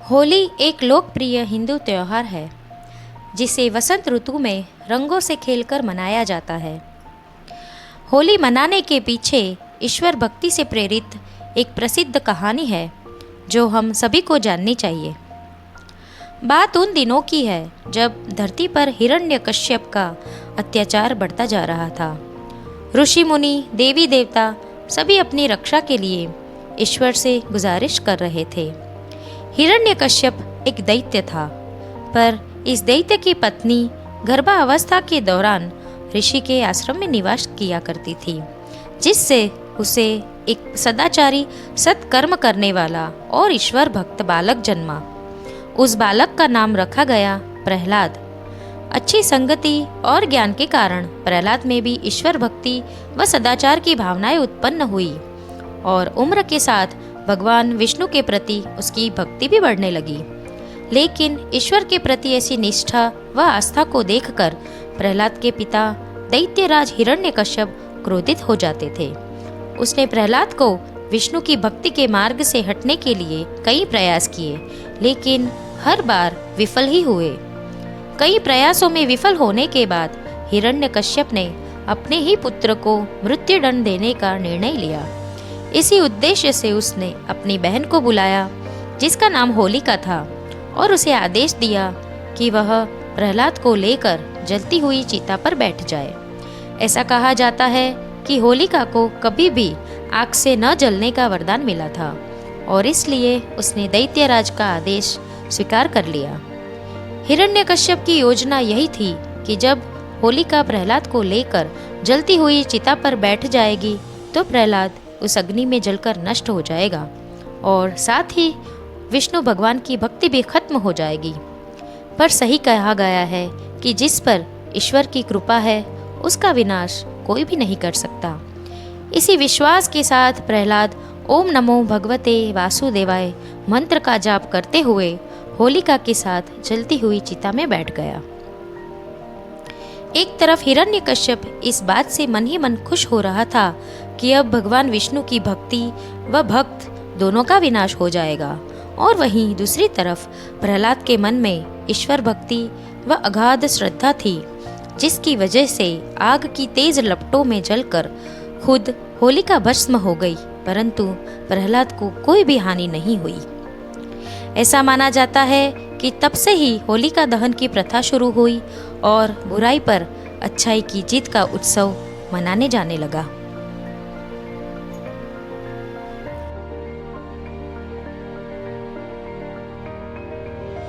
होली एक लोकप्रिय हिंदू त्योहार है जिसे वसंत ऋतु में रंगों से खेलकर मनाया जाता है। होली मनाने के पीछे ईश्वर भक्ति से प्रेरित एक प्रसिद्ध कहानी है जो हम सभी को जाननी चाहिए। बात उन दिनों की है जब धरती पर हिरण्यकश्यप का अत्याचार बढ़ता जा रहा था। ऋषि मुनि, देवी देवता सभी अपनी रक्षा के लिए ईश्वर से गुजारिश कर रहे थे। हिरण्यकश्यप एक दैत्य था, पर इस दैत्य की पत्नी गर्भावस्था के दौरान ऋषि के आश्रम में निवास किया करती थी, जिससे उसे एक सदाचारी, सत्कर्म करने वाला और ईश्वर भक्त बालक जन्मा। उस बालक का नाम रखा गया प्रहलाद। अच्छी संगति और ज्ञान के कारण प्रहलाद में भी ईश्वर भक्ति व सदाचार की भावनाएं उत्पन्न हुई और उम्र के साथ भगवान विष्णु के प्रति उसकी भक्ति भी बढ़ने लगी। लेकिन ईश्वर के प्रति ऐसी निष्ठा व आस्था को देखकर प्रहलाद के पिता दैत्यराज हिरण्यकश्यप क्रोधित हो जाते थे। उसने प्रहलाद को विष्णु की भक्ति के मार्ग से हटने के लिए कई प्रयास किए, लेकिन हर बार विफल ही हुए। कई प्रयासों में विफल होने के बाद हिरण्यकश्यप ने अपने ही पुत्र को मृत्युदंड देने का निर्णय लिया। इसी उद्देश्य से उसने अपनी बहन को बुलाया, जिसका नाम होलिका था, और उसे आदेश दिया कि वह प्रहलाद को लेकर जलती हुई चिता पर बैठ जाए। ऐसा कहा जाता है कि होलिका को कभी भी आग से न जलने का वरदान मिला था और इसलिए उसने दैत्यराज का आदेश स्वीकार कर लिया। हिरण्यकश्यप की योजना यही थी कि जब होलिका प्रहलाद को लेकर जलती हुई चिता पर बैठ जाएगी तो प्रहलाद उस अग्नि में जलकर नष्ट हो जाएगा और साथ ही विष्णु भगवान की भक्ति भी खत्म हो जाएगी। पर सही कहा गया है कि जिस पर ईश्वर की कृपा है उसका विनाश कोई भी नहीं कर सकता। इसी विश्वास के साथ प्रहलाद ओम नमो भगवते वासुदेवाय मंत्र का जाप करते हुए होलिका के साथ जलती हुई चिता में बैठ गया। एक तरफ हिरण्यकश्यप इस बात से मन ही मन खुश हो रहा था कि अब भगवान विष्णु की भक्ति व भक्त दोनों का विनाश हो जाएगा, और वहीं दूसरी तरफ प्रहलाद के मन में ईश्वर भक्ति व अगाध श्रद्धा थी, जिसकी वजह से आग की तेज लपटों में जलकर खुद होलिका भस्म हो गई, परंतु प्रहलाद को कोई भी हानि नहीं हुई। ऐसा माना जाता है कि तब से ही होलिका दहन की प्रथा शुरू हुई और बुराई पर अच्छाई की जीत का उत्सव मनाने जाने लगा।